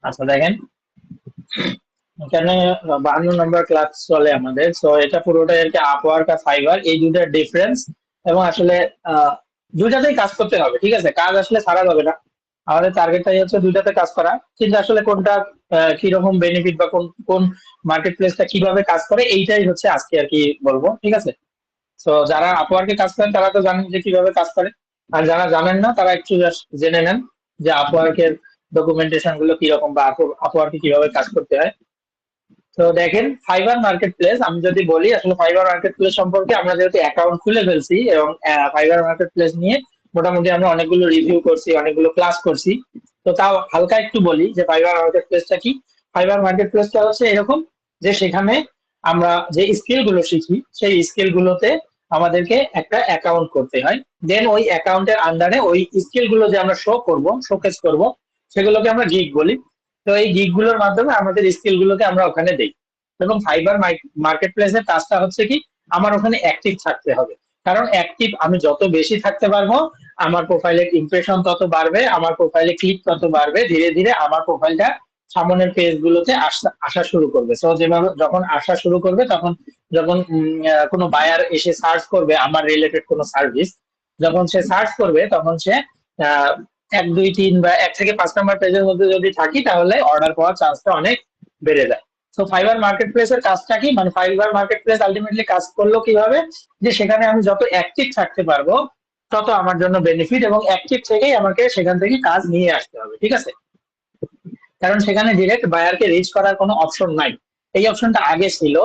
আচ্ছা দেখেন, এখানে 52 নম্বর ক্লাস চলে আমাদের। তো এটা পুরোটাই আর কি আপওয়ার্ক আর ফাইবার এই দুটার ডিফারেন্স। এবং আসলে আহ, দুইটাতেই কাজ করতে হবে, ঠিক আছে, কাজ আসলে ছাড়া যাবে না। আমাদের টার্গেটটাই হচ্ছে দুইটাতে কাজ করা, কিন্তু আসলে কোনটা কিরকম বেনিফিট বা কোন কোন মার্কেট প্লেসটা কিভাবে কাজ করে এইটাই হচ্ছে আজকে আর কি বলবো, ঠিক আছে। তো যারা আপওয়ার্কে কাজ করেন তারা তো জানেন যে কিভাবে কাজ করে, আর যারা জানেন না তারা একটু just জেনে নেন যে আপওয়ার্কের ডকুমেন্টেশন গুলো কিরকম বা আপওয়ার্কে কিভাবে কাজ করতে হয়। তো দেখেন, ফাইবার মার্কেট প্লেস আমি যদি বলি, আসলে ফাইবার মার্কেট প্লেস সম্পর্কে আমরা যেহেতু অ্যাকাউন্ট খুলে ফেলছি এবং ফাইবার মার্কেট প্লেস নিয়ে মোটামুটি আমরা অনেকগুলো রিভিউ করছি, অনেকগুলো ক্লাস করছি। তো তাও হালকা একটু বলি যে ফাইবার মার্কেট প্লেসটা কি। ফাইবার মার্কেট প্লেসটা হচ্ছে এরকম যে সেখানে আমরা যে স্কিল গুলো শিখি সেই স্কিল গুলোতে আমাদেরকে একটা অ্যাকাউন্ট করতে হয়। দেন ওই অ্যাকাউন্টের আন্ডারে ওই স্কিল গুলো যে আমরা শোকেস করব, সেগুলোকে আমরা গিগ বলি। তো এই গিগ গুলোর মাধ্যমে আমাদের স্কিল গুলোকে আমরা ওখানে দেই। এবং ফাইবার মার্কেট প্লেসের কাজটা হচ্ছে কি, আমার ওখানে অ্যাক্টিভ থাকতে হবে। কারণ অ্যাক্টিভ আমি যত বেশি থাকতে পারবো, আমার প্রোফাইলের ইমপ্রেশন তত বাড়বে, আমার প্রোফাইলে ক্লিক তত বাড়বে, ধীরে ধীরে আমার প্রোফাইলটা সামনের পেজ গুলোতে আসা শুরু করবে। সো যেভাবে যখন আসা শুরু করবে তখন যখন কোনো বায়ার এসে সার্চ করবে আমার রিলেটেড কোনো সার্ভিস, যখন সে সার্চ করবে তখন সে আহ, 1 2 3 বা 1 থেকে 5 নম্বর পেজের মধ্যে যদি থাকি তাহলে অর্ডার পাওয়ার চান্সটা অনেক বেড়ে যায়। তো ফাইবার মার্কেট প্লেসের কাজটা কি, মানে ফাইবার মার্কেট প্লেস আলটিমেটলি কাজ করলো কিভাবে, যে সেখানে আমি যত অ্যাক্টিভ থাকতে পারবো তত আমার জন্য বেনিফিট, এবং অ্যাক্টিভ থেকেই আমাকে সেখান থেকে কাজ নিয়ে আসতে হবে, ঠিক আছে। কারণ সেখানে ডিরেক্ট বায়ারকে রিচ করার কোনো অপশন নাই। এই অপশনটা আগে ছিল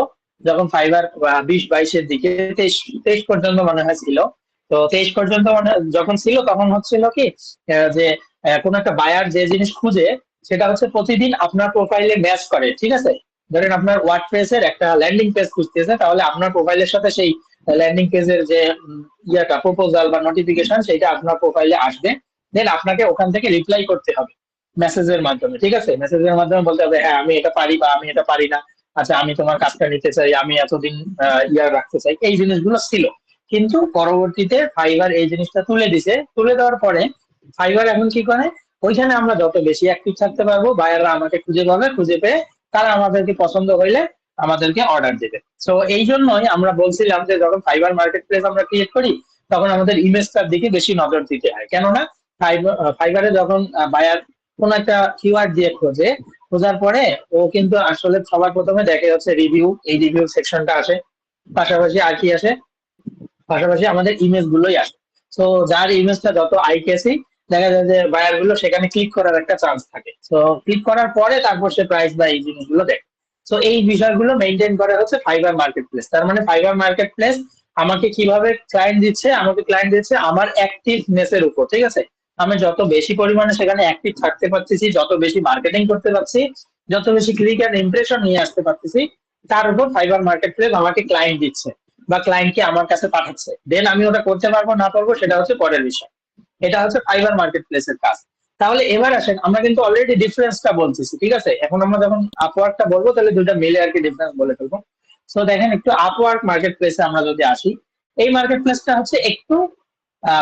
যখন ফাইবার 20 22-এর দিকে, 23 23 পর্যন্ত মনে হয় ছিল। তো 23 পর্যন্ত মানে যখন ছিল তখন হচ্ছিল কি, যে কোনো একটা বায়ার যে জিনিস খুঁজে সেটা হচ্ছে প্রতিদিন আপনার প্রোফাইলে ম্যাচ করে, ঠিক আছে। ধরেন আপনার ওয়ার্ডপ্রেসের একটা ল্যান্ডিং পেজ খুঁজতেছে, তাহলে আপনার প্রোফাইলের সাথে সেই ল্যান্ডিং পেজের যে ইয়াটা প্রপোজাল বা নোটিফিকেশন সেটা আপনার প্রোফাইলে আসবে। দেন আপনাকে ওখান থেকে রিপ্লাই করতে হবে মেসেজের মাধ্যমে, ঠিক আছে। মেসেজের মাধ্যমে বলতে হবে হ্যাঁ আমি এটা পারি বা আমি এটা পারি না, আচ্ছা আমি তোমার কাজটা নিতে চাই, আমি এতদিন ইয়ার রাখতে চাই, এই জিনিসগুলো ছিল। কিন্তু পরবর্তীতে ফাইবার এই জিনিসটা তুলে দিছে, তুলে দেওয়ার পরে ফাইবার এখন কি করে, ওইখানে আমরা যত বেশি অ্যাক্টিভ থাকতে পারবো বায়াররা আমাকে খুঁজে পাবে, খুঁজে পেয়ে তারা আমাদেরকে পছন্দ হইলে আমাদেরকে অর্ডার দেবে। তো এই জন্যই আমরা বলছিলাম যে যখন ফাইবার মার্কেট প্লেস আমরা ক্রিয়েট করি তখন আমাদের ইমেজটার দিকে বেশি নজর দিতে হয়। কেননা ফাইবারে যখন বায়ার কোন একটা কিওয়ার্ড দিয়ে খোঁজে, খোঁজার পরে ও কিন্তু আসলে সবার প্রথমে দেখে হচ্ছে রিভিউ, এই রিভিউ সেকশনটা আসে, পাশাপাশি আর কি আসে, পাশাপাশি আমাদের ইমেজ গুলোই আসে। তো যার ইমেজটা যত আইকেসি, দেখা যায় যে বায়ার গুলো সেখানে ক্লিক করার একটা চান্স থাকে। তো ক্লিক করার পরে তারপর সে প্রাইস বা এই জিনিসগুলো দেখে। তো এই বিষয়গুলো মেনটেন করা হচ্ছে ফাইবার মার্কেট প্লেস। তার মানে ফাইবার মার্কেট প্লেস আমাকে কিভাবে ক্লায়েন্ট দিচ্ছে, আমাকে ক্লায়েন্ট দিচ্ছে আমার অ্যাক্টিভনেস এর উপর, ঠিক আছে। আমি যত বেশি পরিমাণে সেখানে অ্যাক্টিভ থাকতে পারতেছি, যত বেশি মার্কেটিং করতে পারছি, যত বেশি ক্লিক এন্ড ইমপ্রেশন নিয়ে আসতে পারতেছি, তার উপর ফাইবার মার্কেট প্লেস আমাকে ক্লায়েন্ট দিচ্ছে বা ক্লায়েন্টকে আমার কাছে পাঠাচ্ছে। দেন আমি ওটা করতে পারবো না পারবো সেটা হচ্ছে পরের বিষয়। এটা হচ্ছে ফাইবার মার্কেট প্লেসের কাজ। তাহলে এবার আসেন, আমরা কিন্তু অলরেডি ডিফারেন্সটা বলতেছি, ঠিক আছে। এখন আমরা যখন আপওয়ার্কটা বলবো তাহলে দুইটা মিলে আর কি ডিফারেন্স বলে ফেলবো। সো দেখেন, একটু আপওয়ার্ক মার্কেট প্লেসে আমরা যদি আসি, এই মার্কেট প্লেসটা হচ্ছে একটু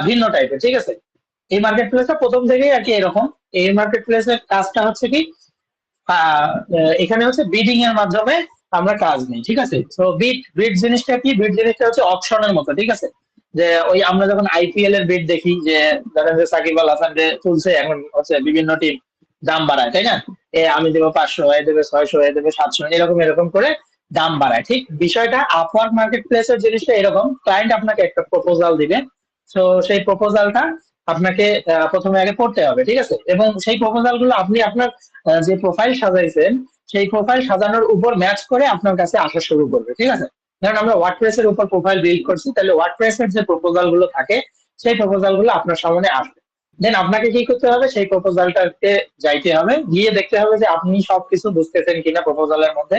ভিন্ন টাইপের, ঠিক আছে। এই মার্কেট প্লেসটা প্রথম থেকেই আর কি এরকম। এই মার্কেট প্লেসের কাজটা হচ্ছে কি, এখানে হচ্ছে বিডিং এর মাধ্যমে আমরা কাজ নিই, ঠিক আছে। তো বিট বিট জিনিসটা কি, বিট জিনিসটা হচ্ছে অপশনের মতো, ঠিক আছে। যে ওই আমরা যখন আইপিএল এর বিট দেখি, যে ধরেন যে সাকিব আল হাসান যে চলছে, এখন হচ্ছে বিভিন্ন টিম দাম বাড়ায়, তাই না। আমি দেবো 500, এ দেবে 600, এ দেবে 700, এরকম এরকম করে দাম বাড়ায়। ঠিক বিষয়টা আপওয়ার্ক মার্কেট প্লেসের জিনিসটা এরকম, ক্লায়েন্ট আপনাকে একটা প্রপোজাল দিবে। তো সেই প্রপোজালটা আপনাকে প্রথমে আগে পড়তে হবে, ঠিক আছে। এবং সেই প্রপোজাল গুলো আপনি আপনার যে প্রোফাইল সাজাইছেন সেই প্রোফাইল সাজানোর উপর ম্যাচ করে আপনার কাছে আসা শুরু করবে, ঠিক আছে। ধরুন আমরা ওয়ার্ডপ্রেস এর উপর প্রোফাইল বিল্ড করছি, তাহলে ওয়ার্ডপ্রেস এর যে প্রপোজাল গুলো থাকে সেই প্রপোজাল গুলো আপনার সামনে আসবে। দেন আপনাকে কি করতে হবে, সেই প্রপোজালটাকে যাইতে হবে, গিয়ে দেখতে হবে যে আপনি সবকিছু বুঝতেছেন কিনা প্রপোজালের মধ্যে।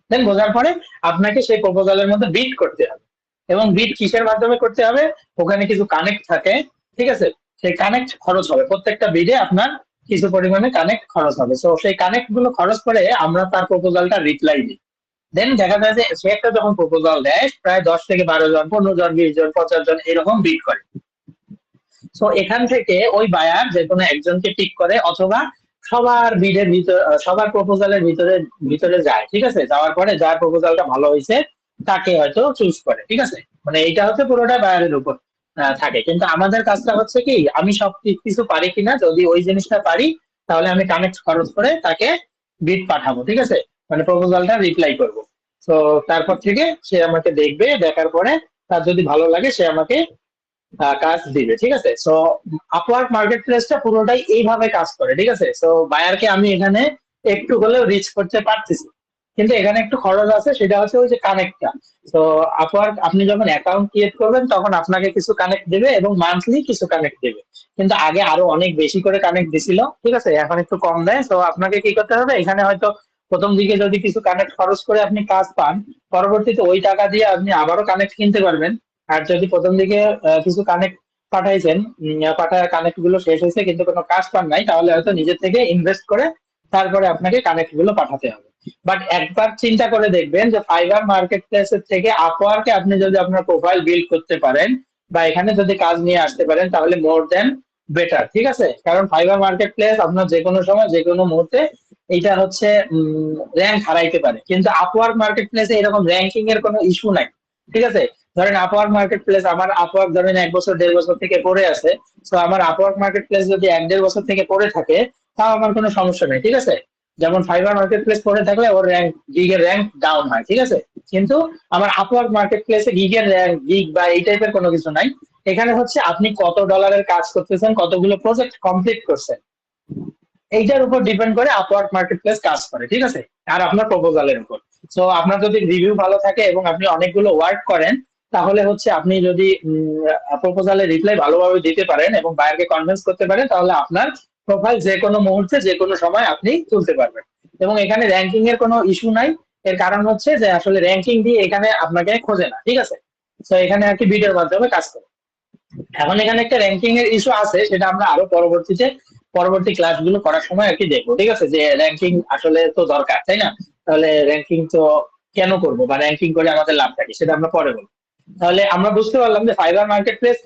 দেন বোঝার পরে আপনাকে সেই প্রপোজালের মধ্যে বিট করতে হবে। এবং বিট কিসের মাধ্যমে করতে হবে, ওখানে কিছু কানেক্ট থাকে, ঠিক আছে। সেই কানেক্ট খরচ হবে, প্রত্যেকটা বিডে আপনার কিছু পরিমাণে কানেক্ট খরচ হবে। তো সেই কানেক্ট গুলো খরচ করে আমরা তার প্রপোজালটা রিপ্লাই দিই। দেন দেখা যায় যে সে একটা যখন প্রপোজাল দেয়, প্রায় 10 থেকে 12 জন, 15 জন, 20 জন, 50 জন এরকম বিট করে। তো এখান থেকে ওই বায়ার যে কোনো একজনকে পিক করে, অথবা সবার বিডের ভিতর সবার প্রপোজালের ভিতরে ভিতরে যায়, ঠিক আছে? যাওয়ার পরে যার প্রপোজালটা ভালো হয়েছে তাকে হয়তো চুজ করে, ঠিক আছে? মানে এইটা হচ্ছে পুরোটা বায়ারের উপর থাকে। কিন্তু আমাদের কাজটা হচ্ছে কি, আমি সব কিছু পারি কিনা, যদি ওই জিনিসটা পারি তাহলে আমি কানেক্ট খরচ করে তাকে বিড পাঠাবো, ঠিক আছে? মানে প্রপোজালটা রিপ্লাই করব। তো তারপর থেকে সে আমাকে দেখবে, দেখার পরে তার যদি ভালো লাগে সে আমাকে কাজ দিবে, ঠিক আছে? সো আপওয়ার্ক মার্কেট প্লেসটা পুরোটাই এইভাবে কাজ করে, ঠিক আছে? সো বায়ারকে আমি এখানে একটু হলেও রিচ করতে পারতেছি, কিন্তু এখানে একটু খরচ আছে, সেটা হচ্ছে ওই যে কানেক্টটা। তো আপওয়ার্ক আপনি যখন অ্যাকাউন্ট ক্রিয়েট করবেন তখন আপনাকে কিছু কানেক্ট দেবে এবং মান্থলি কিছু কানেক্ট দেবে। কিন্তু আগে আরো অনেক বেশি করে কানেক্ট দিছিল, ঠিক আছে? এখন একটু কম দেয়। তো আপনাকে কি করতে হবে, এখানে হয়তো প্রথম দিকে যদি কিছু কানেক্ট খরচ করে আপনি কাজ পান, পরবর্তীতে ওই টাকা দিয়ে আপনি আবারও কানেক্ট কিনতে পারবেন। আর যদি প্রথম দিকে কিছু কানেক্ট পাঠাইছেন, পাঠায় কানেক্ট গুলো শেষ হয়েছে কিন্তু কোনো কাজ পান নাই, তাহলে হয়তো নিজের থেকে ইনভেস্ট করে তারপরে আপনাকে কানেক্ট গুলো পাঠাতে হবে। বাট একবার চিন্তা করে দেখবেন যে ফাইবার মার্কেট প্লেসের থেকে আপওয়ার্কে আপনি যদি আপনার প্রোফাইল বিল্ড করতে পারেন বা এখানে যদি কাজ নিয়ে আসতে পারেন তাহলে মোর দেন বেটার, ঠিক আছে? কারণ ফাইবার মার্কেট প্লেস আপনার যে কোনো সময় যে কোনো মুহূর্তে এটা হচ্ছে র্যাঙ্ক হারাইতে পারে, কিন্তু আপওয়ার্ক মার্কেট প্লেসে এরকম র্যাঙ্কিং এর কোনো ইস্যু নাই, ঠিক আছে? ধরেন আপওয়ার্ক মার্কেট প্লেস, আমার আপওয়ার্ক ধরেন 1 বছর 1.5 বছর থেকে পড়ে আছে, তো আমার আপওয়ার্ক মার্কেট প্লেস যদি 1-1.5 বছর থেকে পড়ে থাকে তাও আমার কোনো সমস্যা নেই, ঠিক আছে? যেমন ফাইবার মার্কেট প্লেস পড়ে থাকলে ওর র্যাঙ্ক গিগের র্যাঙ্ক ডাউন হয়, ঠিক আছে? কিন্তু আমার আপওয়ার্ক মার্কেট প্লেসে গিগের র্যাঙ্ক গিগ বা এই টাইপের কোনো কিছু নাই। এখানে হচ্ছে আপনি কত ডলারের কাজ করতেছেন, কতগুলো প্রজেক্ট কমপ্লিট করছেন, এইটার উপর ডিপেন্ড করে আপওয়ার্ক মার্কেট প্লেস কাজ করে, ঠিক আছে? আর আপনার প্রপোজালের উপর। সো আপনার যদি রিভিউ ভালো থাকে এবং আপনি অনেকগুলো ওয়ার্ক করেন, তাহলে হচ্ছে আপনি যদি প্রপোজালের রিপ্লাই ভালোভাবে দিতে পারেন এবং বায়ারকে কনভিন্স করতে পারেন, তাহলে আপনার প্রোফাইল যে কোনো মুহূর্তে যে কোনো সময় আপনি তুলতে পারবেন। এবং এখানে র্যাঙ্কিং এর কোনো ইস্যু নাই। এর কারণ হচ্ছে যে আসলে র্যাঙ্কিং দিয়ে এখানে আপনাকে খোঁজে না, ঠিক আছে? তো এখানে আর কি বিডের মাধ্যমে কাজ করে। এখন এখানে একটা র্যাঙ্কিং এর ইস্যু আছে, সেটা আমরা আরো পরবর্তী ক্লাসগুলো করার সময় আর কি দেখবো, ঠিক আছে? যে র্যাঙ্কিং আসলে তো দরকার, তাই না? তাহলে র্যাঙ্কিং তো কেন করবো বা র্যাঙ্কিং করে আমাদের লাভটা কি, সেটা আমরা পরে বলবো। তাহলে আমরা বুঝতে পারলাম যে fibre market place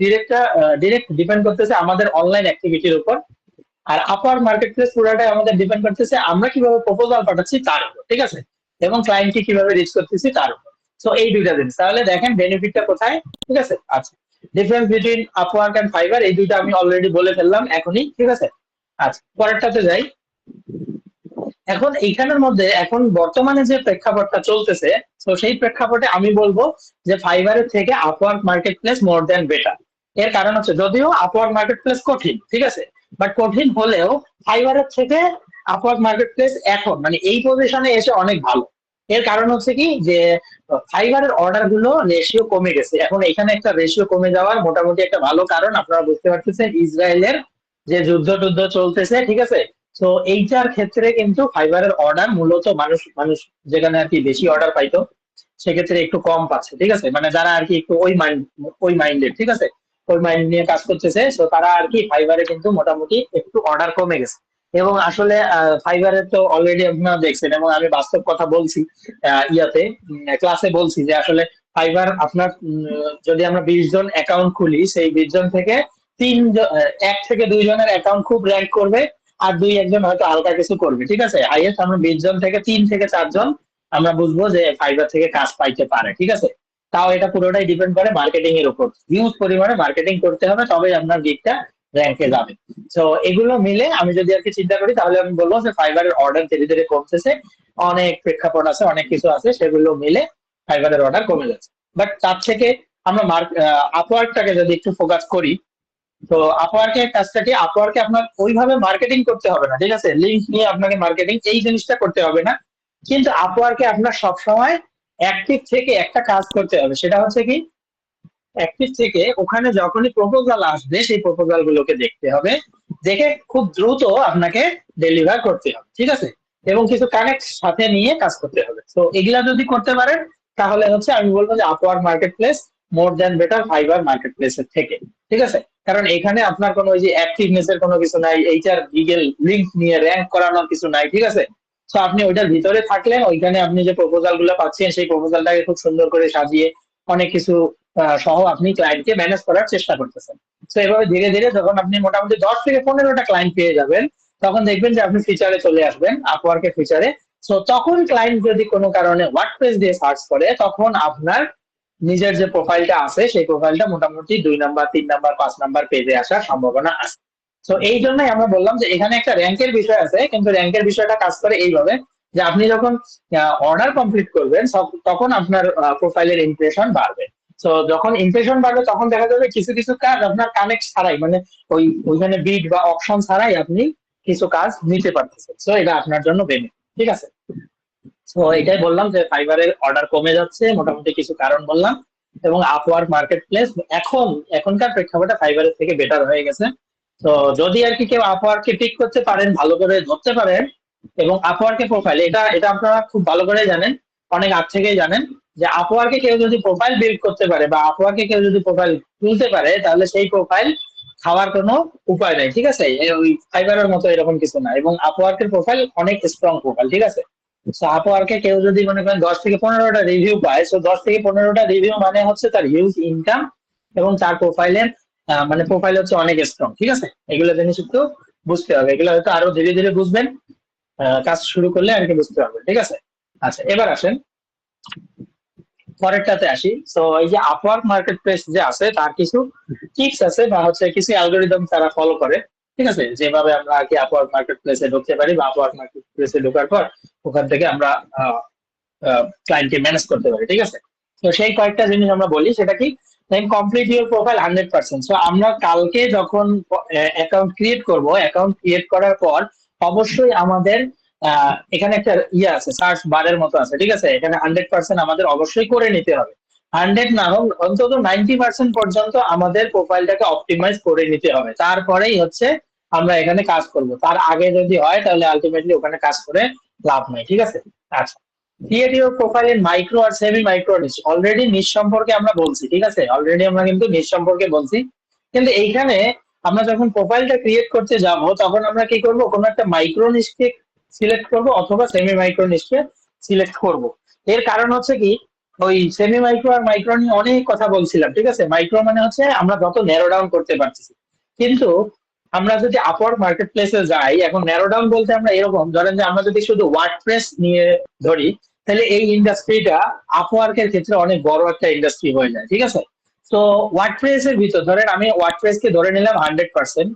direct depend করতেছে আমাদের অনলাইন অ্যাক্টিভিটির উপর, আর আপার মার্কেট প্লেস পুরোটাই আমাদের ডিপেন্ড করতেছে আমরা কিভাবে প্রপোজাল পাঠাচ্ছি তার উপর, ঠিক আছে? এবং ক্লায়েন্টকে কিভাবে রিচ করতেছি তার উপর। সো এই দুইটা জিনিস, তাহলে দেখেন বেনিফিটটা কোথায়, ঠিক আছে? আচ্ছা, difference between Upwork and Fiverr এই দুইটা আমি অলরেডি বলে ফেললাম এখনই, ঠিক আছে? আচ্ছা, পরেরটাতে যাই। এখন এইখানের মধ্যে এখন বর্তমানে যে প্রেক্ষাপটটা চলতেছে, তো সেই প্রেক্ষাপটে আমি বলবো যে ফাইবারের থেকে Upwork market place more than better. এর কারণ হচ্ছে যদিও আপওয়ার্ক মার্কেট প্লেস কঠিন, ঠিক আছে? বাট কঠিন হলেও ফাইবারের থেকে আপওয়ার্ক মার্কেট প্লেস এখন মানে এই পজিশনে এসে অনেক ভালো। এর কারণ হচ্ছে কি যে ফাইবারের অর্ডার গুলো রেশিও কমে গেছে, এখন এখানে একটা রেশিও কমে যাওয়ার মোটামুটি একটা ভালো কারণ আপনারা বুঝতে পারতেছেন, ইসরায়েলের যে যুদ্ধ টুদ্ধ চলতেছে, ঠিক আছে? তো এইটার ক্ষেত্রে কিন্তু ফাইবারের অর্ডার মূলত মানুষ মানুষ যেখানে আর কি বেশি অর্ডার পাইতো সেক্ষেত্রে একটু কম পাচ্ছে, ঠিক আছে? মানে যারা আর কি একটু ওই মাইন্ডেড, ঠিক আছে, ওই মাইন্ড নিয়ে কাজ করতেছে, তো তারা আর কি ফাইবারে কিন্তু মোটামুটি একটু অর্ডার কমে গেছে। এবং আসলে ফাইবারে তো অলরেডি আপনারা দেখছেন এবং আমি বাস্তব কথা বলছি, ইয়াতে ক্লাসে বলছি যে আসলে ফাইবার আপনার যদি আমরা 20 জন অ্যাকাউন্ট খুলি, সেই 20 জন থেকে 1 থেকে 2 জনের অ্যাকাউন্ট খুব র্যাঙ্ক করবে, আর 2-1 জন হয়তো হালকা কিছু করবে, ঠিক আছে? হাইয়েস্ট আমরা 20 জন থেকে 3 থেকে 4 জন আমরা বুঝবো যে ফাইবার থেকে কাজ পাইতে পারে, ঠিক আছে? তাও এটা পুরোটাই ডিপেন্ড করে মার্কেটিং এর উপর, হিউজ পরিমাণে মার্কেটিং করতে হবে তবেই আপনার গিগটা র্যাঙ্কে যাবে। তো এগুলো মিলে আমি যদি আর কি চিন্তা করি তাহলে আমি বলবো যে ফাইবারের অর্ডার ধীরে ধীরে কমতেছে, অনেক প্রেক্ষাপট আছে, অনেক কিছু আছে, সেগুলো মিলে ফাইবারের অর্ডার কমে যাচ্ছে। বাট তার থেকে আমরা আপওয়ার্কটাকে যদি একটু ফোকাস করি, তো আপওয়ার্কের কাজটা কি, আপওয়ার্কে আপনার ওইভাবে মার্কেটিং করতে হবে না, ঠিক আছে? লিঙ্ক নিয়ে আপনাকে মার্কেটিং এই জিনিসটা করতে হবে না। কিন্তু আপওয়ার্কে আপনার সবসময় অ্যাক্টিভ থেকে একটা কাজ করতে হবে, সেটা হচ্ছে কি, অ্যাক্টিভ থেকে ওখানে যখনই প্রপোজাল আসবে সেই প্রপোজাল গুলোকে দেখতে হবে, দেখে খুব দ্রুত আপনাকে ডেলিভার করতে হবে, ঠিক আছে? এবং কিছু কানেক্ট সাথে নিয়ে কাজ করতে হবে। তো এগুলা যদি করতে পারেন তাহলে হচ্ছে আমি বলবো যে Upwork market place more than better fibre market প্লেসের থেকে, ঠিক আছে? কারণ এখানে আপনার কোনো ওই যে অ্যাক্টিভনেস এর কোনো কিছু নাই, এইটার লিগেল লিঙ্ক নিয়ে র্যাঙ্ক করানোর কিছু নাই, ঠিক আছে? তো আপনি ওইটার ভিতরে থাকলেন, ওইখানে আপনি যে প্রপোজাল গুলো পাচ্ছেন সেই প্রপোজালটাকে খুব সুন্দর করে সাজিয়ে অনেক কিছু সহ আপনি ক্লায়েন্টকে ম্যানেজ করার চেষ্টা করতেছেন। তো এভাবে ধীরে ধীরে যখন আপনি মোটামুটি 10 থেকে 15টা ক্লায়েন্ট পেয়ে যাবেন, তখন দেখবেন যে আপনি ফিচারে চলে আসবেন, আপওয়ার্কের ফিচারে। সো তখন ক্লায়েন্ট যদি কোনো কারণে ওয়ার্ডপ্রেস দিয়ে সার্চ করে, তখন আপনার নিজের যে প্রোফাইলটা আছে সেই প্রোফাইলটা মোটামুটি 2 নাম্বার 3 নাম্বার 5 নাম্বার পেজে আসার সম্ভাবনা আছে। তো এই জন্যই আমরা বললাম যে এখানে একটা র্যাঙ্কের বিষয় আছে, কিন্তু র্যাঙ্কের বিষয়টা কাজ করে এইভাবে যে আপনি যখন অর্ডার কমপ্লিট করবেন তখন আপনার প্রোফাইলের ইমপ্রেশন বাড়বে। তো যখন ইমপ্রেশন বাড়বে তখন দেখা যাবে কিছু কিছু কাজ আপনার কানেক্ট ছাড়াই, মানে ওইখানে বিড বা অপশন ছাড়াই আপনি কিছু কাজ নিতে পারতেছেন। তো এটা আপনার জন্য বেনিফিট, ঠিক আছে। তো এটাই বললাম যে ফাইবারের অর্ডার কমে যাচ্ছে, মোটামুটি কিছু কারণ বললাম। এবং আপওয়ার্ক মার্কেট প্লেস এখনকার প্রেক্ষাপটে ফাইবারের থেকে বেটার হয়ে গেছে। তো যদি আর কি কেউ আপওয়ার্ককে পিক করতে পারেন, ভালো করে ধরতে পারেন, এবং আপওয়ার্কের প্রোফাইল, এটা এটা আপনারা খুব ভালো করে জানেন, অনেক আগ থেকেই জানেন যে আপওয়ার্কে কেউ যদি প্রোফাইল বিল্ড করতে পারে বা আপওয়ার্কে কেউ যদি প্রোফাইল তুলতে পারে, তাহলে সেই প্রোফাইল খাওয়ার কোনো উপায় নাই, ঠিক আছে। ওই ফাইবারের মতো এরকম কিছু না, এবং আপওয়ার্কের প্রোফাইল অনেক স্ট্রং প্রোফাইল, ঠিক আছে। আপওয়ার্কে কেউ যদি মনে করেন 10 থেকে 15টা রিভিউ পায়, তো 10 থেকে 15টা রিভিউ মানে হচ্ছে তার হিউজ ইনকাম, এবং তার প্রোফাইলের মানে প্রোফাইল হচ্ছে অনেক স্ট্রং, ঠিক আছে। এগুলো জিনিস একটু বুঝতে হবে, এগুলো হয়তো আরো ধীরে ধীরে বুঝবেন, কাজ শুরু করলে আর কি বুঝতে পারবেন, ঠিক আছে। আচ্ছা, এবার আসেন পরেরটাতে আসি। তো এই যে আপওয়ার্ক মার্কেট প্লেস যে আছে, তার কিছু টিপস আছে বা হচ্ছে কিছু অ্যালগোরিদম তারা ফলো করে, ঠিক আছে, যেভাবে আমরা আর কি আপওয়ার্ক মার্কেট প্লেসে ঢুকতে পারি, বা আপওয়ার্ক মার্কেট প্লেসে ঢোকার পর ওখান থেকে আমরা ক্লায়েন্টকে ম্যানেজ করতে পারি, ঠিক আছে। তো সেই কয়েকটা জিনিস আমরা বলি, সেটা কি, then complete your profile 100%। So আমরা কালকে যখন অ্যাকাউন্ট ক্রিয়েট করব, অ্যাকাউন্ট ক্রিয়েট করার পর অবশ্যই আমাদের এখানে একটা ইয়ে আছে, সার্চ বারের মতো আছে, ঠিক আছে। এখানে 100% আমাদের অবশ্যই করে নিতে হবে। 100 না হোক, অন্তত 90% পর্যন্ত আমাদের প্রোফাইলটাকে অপটিমাইজ করে নিতে হবে, তারপরেই হচ্ছে আমরা এখানে কাজ করব। তার আগে যদি হয় তাহলে আলটিমেটলি ওখানে কাজ করে লাভ নাই, ঠিক আছে। আচ্ছা, create your profile in micro আর semi micro niche. Already niche সম্পর্কে আমরা বলছি, ঠিক আছে, অলরেডি আমরা কিন্তু নিশ সম্পর্কে বলছি। কিন্তু এইখানে আমরা যখন প্রোফাইলটা ক্রিয়েট করতে যাব, তখন আমরা কি করব, কোনো একটা মাইক্রো নিশকে সিলেক্ট করব অথবা সেমি মাইক্রো নিশকে সিলেক্ট করব। এর কারণ হচ্ছে কি, ওই সেমি মাইক্রো আর মাইক্রো নিয়ে অনেক কথা বলছিলাম, ঠিক আছে। মাইক্রো মানে হচ্ছে আমরা যত ন্যারো ডাউন করতে পারছি, কিন্তু আমরা যদি আপওয়ার্ক মার্কেট প্লেসে যাই, এখন ন্যারো ডাউন বলতে আমরা এরকম ধরেন যে আমরা যদি শুধু ওয়ার্ডপ্রেস নিয়ে ধরি, তাহলে এই ইন্ডাস্ট্রিটা আপওয়ার্কের ক্ষেত্রে অনেক বড় একটা ইন্ডাস্ট্রি হয়ে যায়, ঠিক আছে। তো ওয়ার্ডপ্রেস এর ভিতর ধরেন আমি ওয়ার্ডপ্রেস কে ধরে নিলাম 100%।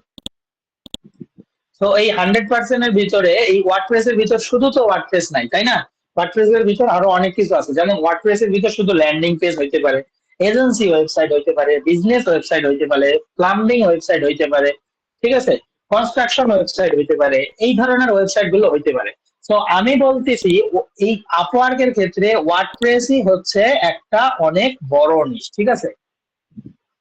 তো এই 100% এর ভিতরে এই ওয়ার্ডপ্রেস এর ভিতর শুধু তো ওয়ার্ডপ্রেস নাই, তাই না। ওয়ার্ডপ্রেস এর ভিতর আরো অনেক কিছু আছে, যেমন ওয়ার্ডপ্রেস এর ভিতর শুধু ল্যান্ডিং পেজ হইতে পারে, এজেন্সি ওয়েবসাইট হইতে পারে, বিজনেস ওয়েবসাইট হইতে পারে, প্লাম্বিং ওয়েবসাইট হইতে পারে, ঠিক আছে, কনস্ট্রাকশন ওয়েবসাইট হইতে পারে, এই ধরনের ওয়েবসাইট গুলো হইতে পারে। তো আমি বলতেছি এই আপওয়ার্কের ক্ষেত্রে ওয়ার্ডপ্রেসই হচ্ছে একটা অনেক বড় নিশ, ঠিক আছে,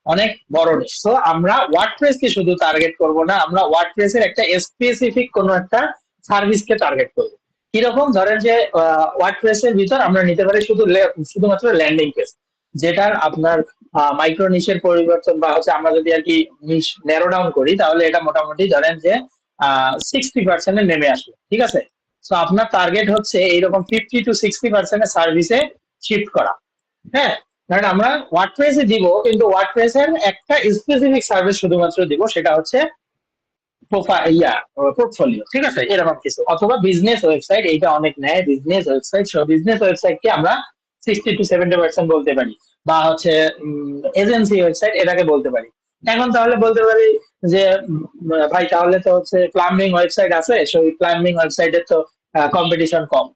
অনেক বড় নিশ। তো আমরা ওয়ার্ডপ্রেস কে শুধু টার্গেট করব না, আমরা ওয়ার্ডপ্রেস এর একটা স্পেসিফিক কোনো একটা সার্ভিসকে টার্গেট করব। কিরকম, ধরেন যে ওয়ার্ডপ্রেস এর ভিতর আমরা নিতে পারি শুধুমাত্র ল্যান্ডিং পেজ, যেটার আপনার মাইক্রো নিশের পরিবর্তন বা হচ্ছে আমরা যদি আর কি নিশ ন্যারো ডাউন করি, তাহলে এটা মোটামুটি ধরেন যে 60% নেমে আসবে, ঠিক আছে। তো আপনার টার্গেট হচ্ছে এইরকম 50 to 60% সার্ভিসে শিফট করা। হ্যাঁ, কারণ আমরা ওয়ার্ডপ্রেসে দিব, কিন্তু ওয়ার্ডপ্রেসের একটা স্পেসিফিক সার্ভিস শুধুমাত্র দিব, সেটা হচ্ছে পোর্টফোলিও, ঠিক আছে, এরকম কিছু, অথবা বিজনেস ওয়েবসাইট, এইটা অনেক নেয়, বিজনেস ওয়েবসাইট। বিজনেস ওয়েবসাইট কে আমরা 60 to 70% বলতে পারি, বা হচ্ছে এজেন্সি ওয়েবসাইট এটাকে বলতে পারি। এখন তাহলে বলতে পারি যে ভাই তাহলে তো হচ্ছে প্লাম্বিং ওয়েবসাইট আছে, সেই প্লাম্বিং ওয়েবসাইটের তো কম্পিটিশন কম।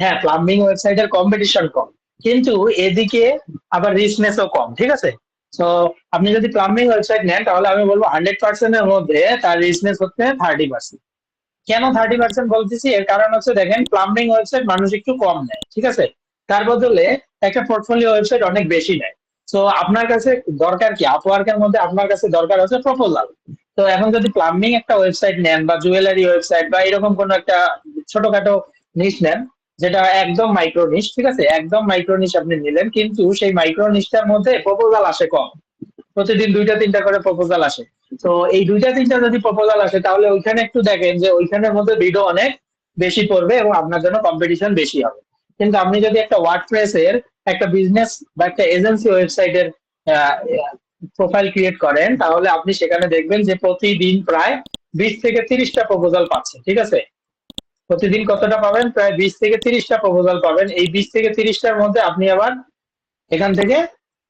হ্যাঁ, প্লাম্বিং ওয়েবসাইটের কম্পিটিশন কম, কিন্তু এদিকে আবার রিচনেসও কম, ঠিক আছে। তো আপনি যদি প্লাম্বিং ওয়েবসাইট নেন, তাহলে আমি বলবো 100% এর মধ্যে তার রিচনেস হচ্ছে 30%। কেন 30% বলতেছি, এর কারণ হচ্ছে দেখেন, প্লাম্বিং ওয়েবসাইট মানুষ একটু কম নেয়, ঠিক আছে, তার বদলে একটা পোর্টফোলিও ওয়েবসাইট অনেক বেশি নেয়। তো আপনার কাছে দরকার কি, আপওয়ার্কের মধ্যে আপনার কাছে দরকার হচ্ছে প্রপোজাল। তো এখন যদি প্লাম্বিং একটা ওয়েবসাইট নেন বা জুয়েলারি ওয়েবসাইট বা এরকম কোন একটা ছোটখাটো নিশ নেন, যেটা একদম মাইক্রো নিশ, ঠিক আছে, একদম মাইক্রো নিশ আপনি নিলেন, কিন্তু সেই মাইক্রো নিশটার মধ্যে প্রপোজাল আসে কম, প্রতিদিন 2টা 3টা করে প্রপোজাল আসে। তো এই 2টা 3টা যদি প্রপোজাল আসে, তাহলে ওইখানে একটু দেখেন যে ওইখানের মধ্যে ভিডিও অনেক বেশি পড়বে এবং আপনার জন্য কম্পিটিশন বেশি হবে। কিন্তু আপনি যদি একটা ওয়ার্ডপ্রেস এর একটা বিজনেস বা একটা এজেন্সি ওয়েবসাইটের প্রোফাইল ক্রিয়েট করেন, তাহলে আপনি সেখানে দেখবেন যে প্রতিদিন প্রায় 20 থেকে 30টা প্রপোজাল পাচ্ছেন, ঠিক আছে। প্রতিদিন কতটা পাবেন? প্রায় 20 থেকে 30টা প্রপোজাল পাবেন। এই 20 থেকে 30টার মধ্যে আপনি আবার এখান থেকে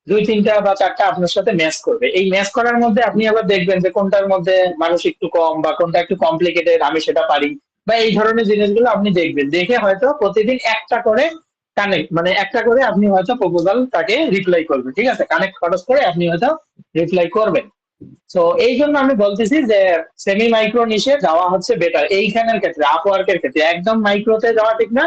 2, 3টা বা 4টা আপনার সাথে ম্যাচ করবে। এই ম্যাচ করার মধ্যে আপনি আবার দেখবেন যে কোনটার মধ্যে মানুষ একটু কম বা কোনটা একটু কমপ্লিকেটেড, আমি সেটা পারি, বা এই ধরনের জিনিসগুলো আপনি দেখবেন। দেখে হয়তো প্রতিদিন একটা করে কানেক্ট, মানে একটা করে আপনি হয়তো প্রপোজাল তাকে রিপ্লাই করবেন, ঠিক আছে। কানেক্ট খরচ করে আপনি হয়তো রিপ্লাই করবেন। তো এই জন্য আমি বলতেছি যে সেমি মাইক্রো নিশে যাওয়া হচ্ছে বেটার এইখানের ক্ষেত্রে, আপওয়ার্কের ক্ষেত্রে। একদম মাইক্রোতে যাওয়া ঠিক না,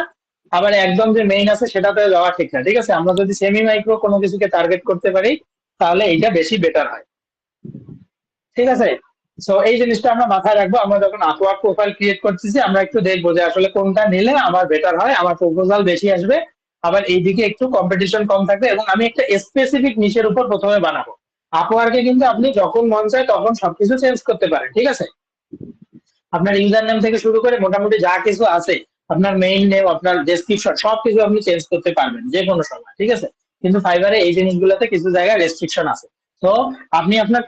আবার একদম যে মেইন আছে সেটাতে যাওয়া ঠিক না, ঠিক আছে। আমরা যদি সেমি মাইক্রো কোনো কিছুকে টার্গেট করতে পারি তাহলে এইটা বেশি বেটার হয়, ঠিক আছে। সো এই জিনিসটা আমরা মাথায় রাখবো। আমরা যখন আপওয়ার্ক প্রোফাইল ক্রিয়েট করতেছি আমরা একটু দেখবো যে আসলে কোনটা নিলে আমার বেটার হয়, আমার প্রপোজাল বেশি আসবে, আবার এইদিকে একটু কম্পিটিশন কম থাকবে, এবং আমি একটা স্পেসিফিক নিশের উপর প্রথমে বানাবো। আপওয়ার্কে কিন্তু আপনি যখন মন চায় তখন সবকিছু চেঞ্জ করতে পারেন, ঠিক আছে। আপনার ইউজার নেম থেকে শুরু করে মোটামুটি যা কিছু আছে, আপনার মেইন নেম, আপনার ডেসক্রিপশন, সবকিছু আপনি চেঞ্জ করতে পারবেন যে কোনো সময়, ঠিক আছে। কিন্তু ফাইবারে এই জিনিসগুলোতে কিছু জায়গায় রেস্ট্রিকশন আছে। তো আপনি আপনার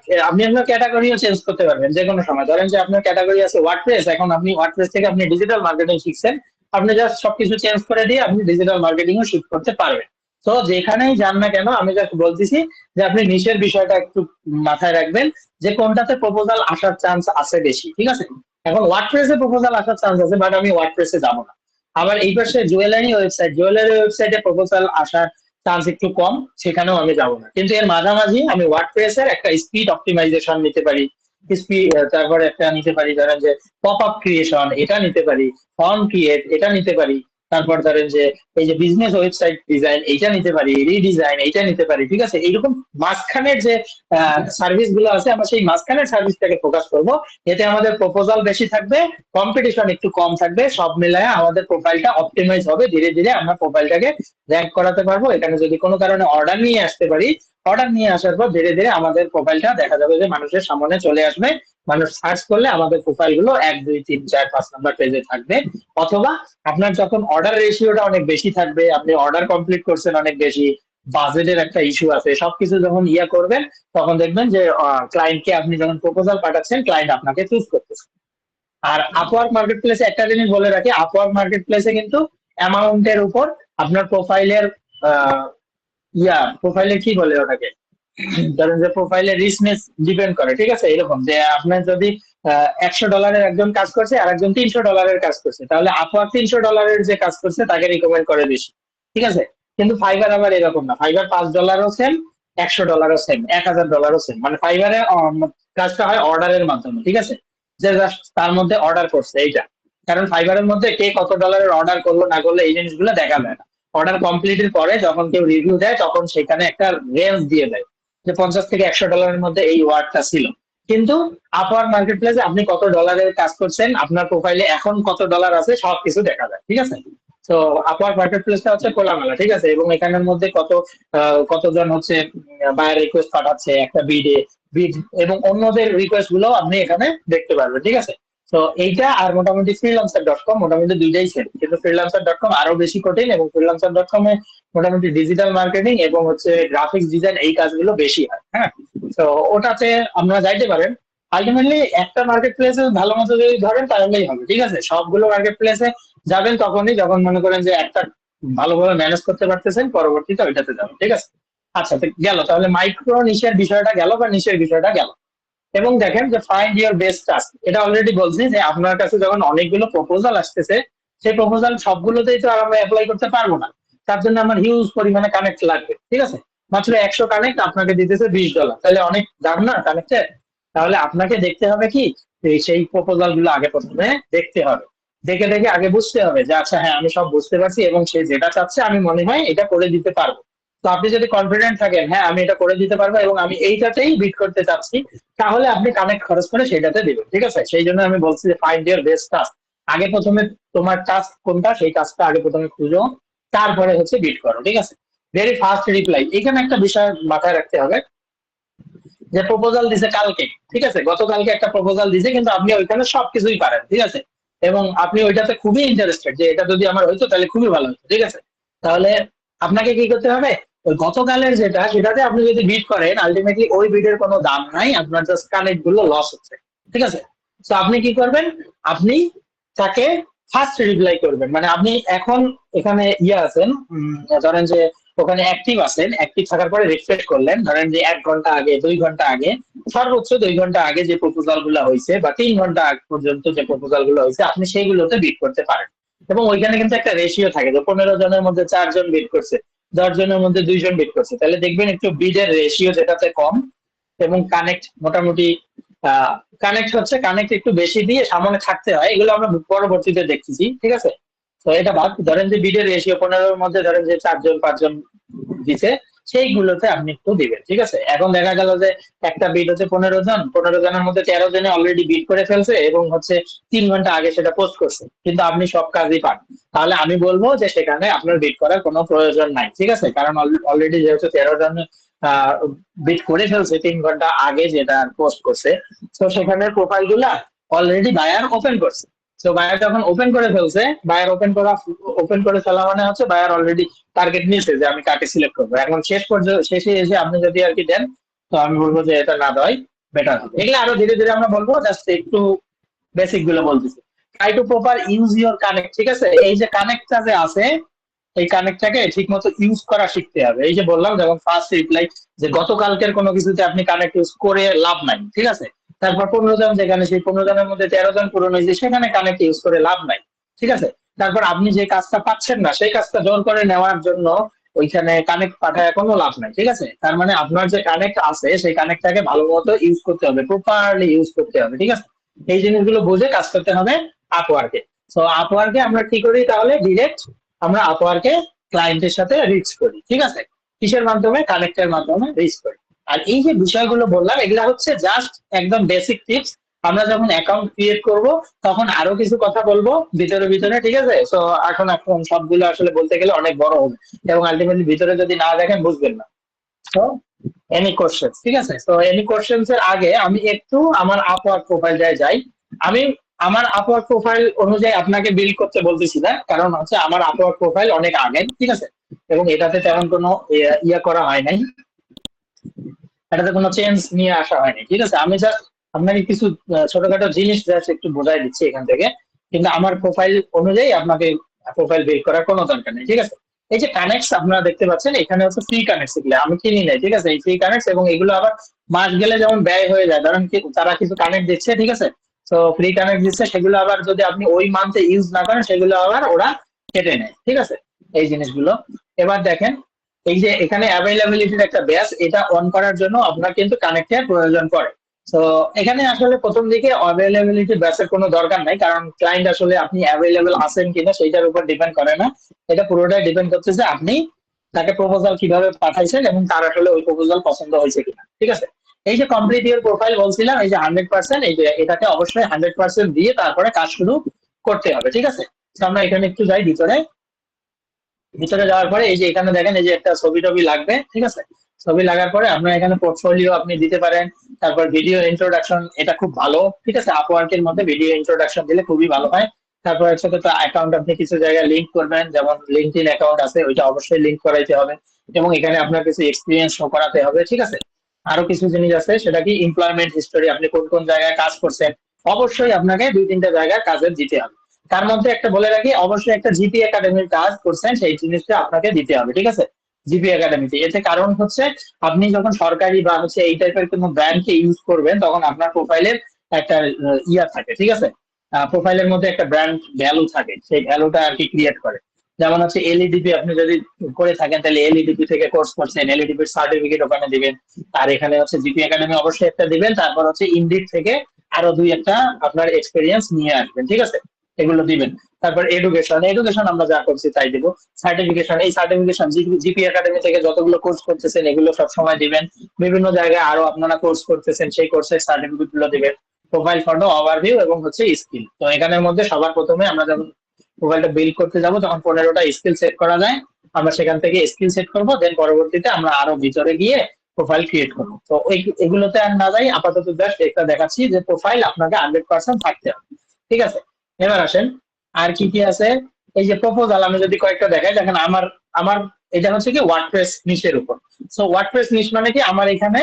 ক্যাটাগরিও চেঞ্জ করতে পারবেন যে কোনো সময়। ধরেন যে আপনার ক্যাটাগরি আছে ওয়ার্ডপ্রেস, এখন আপনি ওয়ার্ডপ্রেস থেকে আপনি ডিজিটাল মার্কেটিং শিখছেন, আপনি জাস্ট সবকিছু চেঞ্জ করে দিয়ে আপনি ডিজিটাল মার্কেটিংও শিফট করতে পারবেন। তো যেখানেই যান না কেন, আমি জাস্ট বলতেছি যে আপনি নিশের বিষয়টা একটু মাথায় রাখবেন, যে কোনটাতে প্রপোজাল আসার চান্স আছে বেশি, ঠিক আছে। এখন ওয়ার্ডপ্রেসে প্রপোজাল আসার চান্স আছে, বাট আমি ওয়ার্ডপ্রেসে যাবো না। আবার এই পাশে জুয়েলারি ওয়েবসাইটে প্রপোজাল আসার চান্স একটু কম, সেখানেও আমি যাবো না। কিন্তু এর মাঝামাঝি আমি ওয়ার্ডপ্রেসের একটা স্পিড অপটিমাইজেশন নিতে পারি, স্পিড, তারপরে একটা নিতে পারি ধরেন যে পপ আপ ক্রিয়েশন, এটা নিতে পারি, ফর্ম ক্রিয়েট, এটা নিতে পারি। তারপর ধরেন যে এই যে বিজনেস ওয়েবসাইট ডিজাইন, এইটা নিতে পারি, রিডিজাইন, এইটা নিতে পারি, ঠিক আছে। এইরকম মাঝখানের যে সার্ভিস গুলো আছে, আমরা সেই মাঝখানের সার্ভিসটাকে ফোকাস করব। এতে আমাদের প্রপোজাল বেশি থাকবে, কম্পিটিশন একটু কম থাকবে, সব মিলায় আমাদের প্রোফাইলটা অপটিমাইজ হবে। ধীরে ধীরে আমরা প্রোফাইলটাকে র্যাঙ্ক করাতে পারবো। এখানে যদি কোনো কারণে অর্ডার নিয়ে আসতে পারি, অর্ডার নিয়ে আসার পর ধীরে ধীরে আমাদের প্রোফাইলটা দেখা যাবে যে মানুষের সামনে চলে আসবে। মানুষ সার্চ করলে আমাদের প্রোফাইল গুলো 1, 2, 3, 4, 5 নাম্বার পেজে থাকবে। অথবা আপনার যখন অর্ডার রেশিওটা অনেক বেশি থাকবে, আপনি অর্ডার কমপ্লিট করছেন অনেক বেশি, বাজেটের একটা ইস্যু আছে, সবকিছু যখন করবেন, তখন দেখবেন যে ক্লায়েন্টকে আপনি যখন প্রপোজাল পাঠাচ্ছেন, ক্লায়েন্ট আপনাকে চুজ করতেছে। আর আপওয়ার্ক মার্কেট প্লেসে একটা জিনিস বলে রাখি, আপওয়ার্ক মার্কেট প্লেসে কিন্তু অ্যামাউন্টের উপর আপনার প্রোফাইলের প্রোফাইলের কি বলে ওটাকে, ধরেন যে প্রোফাইলের রিচনেস ডিপেন্ড করে, ঠিক আছে। এরকম যে আপনার যদি $100 একজন কাজ করছে আর একজন $300 কাজ করছে, তাহলে আপওয়ার্ক $300 যে কাজ করছে তাকে রিকমেন্ড করে বেশি, ঠিক আছে। কিন্তু ফাইবার আবার এরকম না, ফাইবার $5 সেম, $100 সেম, $1000 সেম। মানে ফাইবারে কাজটা হয় অর্ডারের মাধ্যমে, ঠিক আছে। যে জাস্ট তার মধ্যে অর্ডার করছে এইটা। কারণ ফাইবারের মধ্যে কে কত ডলারের অর্ডার করলো না করলো এই জিনিসগুলো দেখা যায় না। অর্ডার কমপ্লিটের পরে যখন কেউ রিভিউ দেয় তখন সেখানে একটা রেঞ্জ দিয়ে দেয় যে $50 থেকে $100 মধ্যে এই ওয়ার্ডটা ছিল। কিন্তু আপওয়ার্ক মার্কেট প্লেসে আপনি কত ডলারের কাজ করছেন, আপনার প্রোফাইলে এখন কত ডলার আছে, সবকিছু দেখা যায়, ঠিক আছে। তো আপওয়ার্ক মার্কেট প্লেসটা হচ্ছে খোলামেলা, ঠিক আছে। এবং এখানের মধ্যে কতজন হচ্ছে বায়ার রিকোয়েস্ট পাঠাচ্ছে একটা বিড, এবং অন্যদের রিকোয়েস্ট গুলো আপনি এখানে দেখতে পারবেন, ঠিক আছে। তো এইটা আর মোটামুটি ফ্রিল্যান্সার.কম মোটামুটি দুইটাই সেম, কিন্তু ফ্রিল্যান্সার.কম আরো বেশি কঠিন, এবং ফ্রিল্যান্সার.কম এ মোটামুটি ডিজিটাল মার্কেটিং এবং হচ্ছে গ্রাফিক্স ডিজাইন এই কাজগুলো বেশি হয়, হ্যাঁ। তো ওটাতে আপনারা যাইতে পারেন। আলটিমেটলি একটা মার্কেট প্লেসে ভালো মতো যদি ধরেন তাহলেই হবে, ঠিক আছে। সবগুলো মার্কেট প্লেসে যাবেন তখনই যখন মনে করেন যে একটা ভালোভাবে ম্যানেজ করতে পারতেছেন, পরবর্তীতে ওইটাতে যাবেন, ঠিক আছে। আচ্ছা, তো গেল তাহলে মাইক্রো নিশের বিষয়টা গেল, বা নিশের বিষয়টা গেল। এবং দেখেন যে ফাইন্ড ইউর বেস্ট টাস্ক, এটা অলরেডি বলছি যে আপনার কাছে যখন অনেকগুলো প্রপোজাল আসতেছে, সেই প্রপোজাল সবগুলোতেই তো আর আমরা অ্যাপ্লাই করতে পারবো না। তার জন্য আমার হিউজ পরিমাণে কানেক্ট লাগবে, ঠিক আছে। মাত্র 100 কানেক্ট আপনাকে দিতেছে $20, তাহলে অনেক দাম না কানেক্টের। তাহলে আপনাকে দেখতে হবে কি, সেই প্রপোজাল গুলো আগে প্রথমে দেখতে হবে। দেখে দেখে আগে বুঝতে হবে যে আচ্ছা হ্যাঁ আমি সব বুঝতে পারছি, এবং সে যেটা চাচ্ছে আমি মনে হয় এটা করে দিতে পারবো। তো আপনি যদি কনফিডেন্ট থাকেন হ্যাঁ আমি এটা করে দিতে পারবো এবং আমি এইটাতেই বিট করতে চাচ্ছি, তাহলে আপনি কানেক্ট খরচ করে সেটাতে দিবেন, ঠিক আছে। সেই জন্য আমি বলছি যে ফাইন্ড ইয়ার বেস্ট টাস্ক। আগে প্রথমে তোমার টাস্ক কোনটা সেই কাজটা আগে প্রথমে খুঁজো, তারপরে হচ্ছে বিট করো, ঠিক আছে। ভেরি ফাস্ট রিপ্লাই, এখানে একটা বিষয় মাথায় রাখতে হবে, যে প্রপোজাল দিছে কালকে, ঠিক আছে, গতকালকে একটা প্রপোজাল দিছে, কিন্তু আপনি ওইখানে সবকিছুই পারেন, ঠিক আছে। এবং আপনি ওইটাতে খুবই ইন্টারেস্টেড যে এটা যদি আমার হইতো তাহলে খুবই ভালো হতো, ঠিক আছে। তাহলে আপনাকে কি করতে হবে, ওই গতকালের যেটা সেটাতে আপনি যদি বিট করেন, আলটিমেটলি ওই বিটের কোনো দাম নাই, আপনার জাস্ট কানেক্ট গুলো লস হচ্ছে, ঠিক আছে। তো আপনি কি করবেন, আপনি তাকে ফার্স্ট রিপ্লাই করবেন, মানে আপনি এখন এখানে আছেন, ধরেন যে ওখানে অ্যাক্টিভ আছেন, অ্যাক্টিভ থাকার পরে রিফ্রেশ করলেন, ধরেন যে 1 ঘন্টা আগে, 2 ঘন্টা আগে, সর্বোচ্চ 2 ঘন্টা আগে যে প্রপোজাল গুলো হয়েছে বা 3 ঘন্টা আগ পর্যন্ত যে প্রপোজাল গুলো হয়েছে আপনি সেইগুলোতে বিড করতে পারেন। এবং ওইখানে কিন্তু একটা রেশিও থাকে যে 15 জনের মধ্যে 4 জন বিড করছে, 10 জনের মধ্যে 2 জন বিড করছে, তাহলে দেখবেন একটু বিডের রেশিও যেটাতে কম, এবং কানেক্ট মোটামুটি কানেক্ট হচ্ছে, কানেক্ট একটু বেশি দিয়ে সামনে থাকতে হয়, এগুলো আমরা পরবর্তীতে দেখতেছি, ঠিক আছে। তো এটা বাদ, ধরেন যে বিডের রেশিও 15-র মধ্যে ধরেন যে 4 জন 5 জন দিছে, সেইগুলোতে আপনি একটু দিবেন, ঠিক আছে। এখন দেখা গেল যে একটা বিড হচ্ছে 15 জন, 15 জনের মধ্যে 13 জনে অলরেডি বিড করে ফেলছে এবং হচ্ছে 3 ঘন্টা আগে সেটা পোস্ট করছে, কিন্তু আপনি সব কাজই পান, তাহলে আমি বলবো যে সেখানে আপনার বিড করার কোনো প্রয়োজন নাই, ঠিক আছে। কারণ অলরেডি যেহেতু 13 জন বিট করে ফেলছে 3 ঘন্টা আগে যেটা পোস্ট করছে, তো সেখানে প্রোফাইল গুলা অলরেডি বায়ার ওপেন করছে। তো বায়ার যখন ওপেন করে ফেলছে, বায়ার ওপেন করে ফেলা মানে হচ্ছে বায়ার অলরেডি টার্গেট নিয়েছে যে আমি কাকে সিলেক্ট করবো। এখন শেষ পর্যন্ত শেষে এসে আপনি যদি আর কি দেন, তো আমি বলবো যে এটা না দেওয়াই বেটার হবে। এগুলো আরো ধীরে ধীরে আমরা বলবো, জাস্ট একটু বেসিক গুলো বলতেছি। Try to proper use your connect, ঠিক আছে। এই যে কানেক্টটা যে আছে, এই কানেক্টটাকে ঠিক মতো ইউজ করা শিখতে হবে। এই যে বললাম যেমন ফার্স্ট রিপ্লাই, যে গতকালকের কোনো কিছুতে আপনি কানেক্ট ইউজ করে লাভ নাই, ঠিক আছে। তারপর 15 জন, যেখানে সেই 15 জনের মধ্যে 13 জন পূরণ হয়েছে সেখানে কানেক্ট ইউজ করে লাভ নাই, ঠিক আছে। তারপর আপনি যে কাজটা পাচ্ছেন না সেই কাজটা জোর করে নেওয়ার জন্য ওইখানে কানেক্ট পাঠায় কোনো লাভ নাই, ঠিক আছে। তার মানে আপনার যে কানেক্ট আছে সেই কানেক্টটাকে ভালো মতো ইউজ করতে হবে, প্রপারলি ইউজ করতে হবে, ঠিক আছে। এই জিনিসগুলো বুঝে কাজ করতে হবে আপওয়ার্কে। তো আপওয়ার্কে আমরা কি করি তাহলে, ডিরেক্ট আমরা আপওয়ার্কে ক্লায়েন্টের সাথে রিচ করি, ঠিক আছে। কিসের মাধ্যমে, কানেক্টের মাধ্যমে রিচ করি। আর এই যে বিষয়গুলো বললাম এগুলা হচ্ছে জাস্ট একদম বেসিক টিপস। আমরা যখন অ্যাকাউন্ট ক্রিয়েট করব তখন আরো কিছু কথা বলবো ভিতরে ভিতরে, ঠিক আছে। তো এখন এখন সবগুলো আসলে বলতে গেলে অনেক বড় হবে, এবং আলটিমেটলি ভিতরে যদি না দেখেন বুঝবেন না। তো এনি কোশ্চেন, ঠিক আছে। তো এনি কোশ্চেন এর আগে আমি একটু আমার আপওয়ার্ক প্রোফাইল যাই। আমি আমার আপওয়ার্ক প্রোফাইল অনুযায়ী আপনাকে বিল্ড করতে বলতেছি না, কারণ হচ্ছে আমার আপওয়ার্ক প্রোফাইল অনেক আগে, ঠিক আছে। এবং এটাতে তেমন কোনো করা হয় নাই, এটাতে কোনো চেঞ্জ নিয়ে আসা হয়নি, ঠিক আছে। আমি জাস্ট আপনাকে কিছু ছোটখাটো জিনিস জাস্ট একটু বোঝাই দিচ্ছি এখান থেকে, কিন্তু আমার প্রোফাইল অনুযায়ী আপনাকে প্রোফাইল বিল্ড করার কোনো দরকার নেই, ঠিক আছে। এই যে কানেক্টস আপনারা দেখতে পাচ্ছেন, এখানে হচ্ছে ফ্রি কানেক্টস, এগুলো আমি কিনি নাই, ঠিক আছে। এই ফ্রি কানেক্টস, এবং এগুলো আবার মাস গেলে যেমন ব্যয় হয়ে যায়, ধরেন তারা কিছু কানেক্ট দিচ্ছে, ঠিক আছে। তো ফ্রি কানেক্ট দিচ্ছে, সেগুলো আবার যদি আপনি ওই মান্থে ইউজ না করেন সেগুলো আবার ওরা কেটে নেয়, ঠিক আছে। এই জিনিসগুলো এবার দেখেন, এই যে এখানে অ্যাভেলেবিলিটির একটা ব্যাচ, এটা অন করার জন্য আপনার কিন্তু কানেক্টের প্রয়োজন পড়ে। তো এখানে আসলে প্রথম দিকে অ্যাভেলেবিলিটি ব্যাচের কোনো দরকার নাই, কারণ ক্লায়েন্ট আসলে আপনি অ্যাভেলেবল আছেন কিনা সেইটার উপর ডিপেন্ড করে না, এটা পুরোটাই ডিপেন্ড করতেছে আপনি তাকে প্রপোজাল কিভাবে পাঠাইছেন এবং তার আসলে ওই প্রপোজাল পছন্দ হয়েছে কিনা, ঠিক আছে। এই যে কমপ্লিট ইয়ার প্রোফাইল বলছিলাম, এই যে 100%, এই যে এটাকে অবশ্যই 100% দিয়ে তারপরে কাজ শুরু করতে হবে, ঠিক আছে। তো আমরা এখানে একটু যাই ভিতরে। ভিতরে যাওয়ার পরে এই যে এখানে দেখেন, এই যে একটা ছবি টবি লাগবে, ঠিক আছে। ছবি লাগার পরে আপনার এখানে পোর্টফোলিও আপনি দিতে পারেন, তারপর ভিডিও ইন্ট্রোডাকশন, এটা খুব ভালো, ঠিক আছে। আপওয়ার্কের মধ্যে ভিডিও ইন্ট্রোডাকশন দিলে খুবই ভালো হয়। তারপর একসাথে তো অ্যাকাউন্ট আপনি কিছু জায়গায় লিঙ্ক করবেন, যেমন লিঙ্কডইন অ্যাকাউন্ট আছে ওইটা অবশ্যই লিঙ্ক করাইতে হবে, এবং এখানে আপনার কিছু এক্সপিরিয়েন্স শো করাতে হবে, ঠিক আছে। আরো কিছু জিনিস আছে, সেটা কি এমপ্লয়মেন্ট হিস্টোরি, আপনি কোন কোন জায়গায় কাজ করছেন, অবশ্যই আপনাকে 2-3টা জায়গায় কাজের দিতে হবে। তার মধ্যে একটা বলে রাখি, অবশ্যই একটা জিপি একাডেমির কাজ করছেন সেই জিনিসটা আপনাকে দিতে হবে, ঠিক আছে। জিপি একাডেমিতে, এতে কারণ হচ্ছে আপনি যখন সরকারি বা হচ্ছে এই টাইপের কোনো ব্র্যান্ডকে ইউজ করবেন তখন আপনার প্রোফাইলের একটা থাকে, ঠিক আছে। প্রোফাইলের মধ্যে একটা ব্র্যান্ড ভ্যালু থাকে, সেই ভ্যালুটা আর কি ক্রিয়েট করে। যেমন হচ্ছে এলইডিপি আপনি যদি করে থাকেন তাহলে এলইডিপি থেকে কোর্স করছেন, এলইডিপির সার্টিফিকেট ওখানে দিবেন। আর এখানে হচ্ছে জিপি একাডেমি অবশ্যই একটা দিবেন, তারপর হচ্ছে ইন্ডিড থেকে আরো 2-1টা আপনার এক্সপিরিয়েন্স নিয়ে আসবেন, ঠিক আছে। এগুলো দিবেন। তারপর এডুকেশন, এডুকেশন আমরা যা করছি তাই দিব। সার্টিফিকেশন, এই সার্টিফিকেশন জিপি একাডেমি থেকে যতগুলো কোর্স করতেছেন এগুলো সব সময় দিবেন। বিভিন্ন জায়গায় আরো আপনারা কোর্স করতেছেন সেই কোর্সের সার্টিফিকেট গুলো দিবেন। প্রোফাইল ফটো, ওভারভিউ এবং হচ্ছে স্কিল। তো এখানের মধ্যে সবার প্রথমে আমরা যখন প্রোফাইলটা বিল্ড করতে যাব তখন 15টা স্কিল সেট করা যায়, আমরা সেখান থেকে স্কিল সেট করবো, দেন পরবর্তীতে আমরা আরো ভিতরে গিয়ে প্রোফাইল ক্রিয়েট করবো। তো এগুলোতে আর না যাই, আপাতত জাস্ট একটা দেখাচ্ছি যে প্রোফাইল আপনাকে 100% থাকতে হবে, ঠিক আছে। এবার আসেন আর কি কি আছে। এই যে প্রপোজাল আমি যদি কয়েকটা দেখাই, দেখেন আমার আমার এটা হচ্ছে কি ওয়ার্ডপ্রেস নিশের উপর। সো ওয়ার্ডপ্রেস নিশ মানে কি, আমার এখানে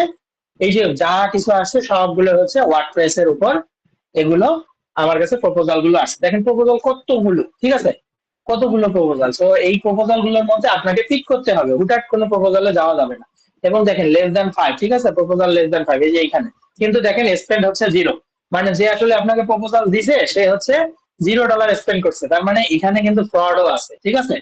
এই যে যা কিছু আছে সবগুলো হচ্ছে ওয়ার্ডপ্রেস এর উপর এগুলো আমার কাছে প্রপোজাল গুলো আসছে। দেখেন প্রপোজাল কতগুলো, ঠিক আছে, কতগুলো প্রপোজাল। তো এই প্রপোজাল গুলোর মধ্যে আপনাকে পিক করতে হবে, হুটহাট কোনো প্রপোজালে যাওয়া যাবে না। এবং দেখেন less than 5, ঠিক আছে, প্রপোজাল less than 5 এই যে এইখানে, কিন্তু দেখেন স্পেন্ড হচ্ছে 0। মানে যে আসলে আপনাকে প্রপোজাল দিছে সে হচ্ছে $0 স্পেন্ড করছে, তার মানে এখানে কিন্তু ফ্রডও আছে, ঠিক আছে।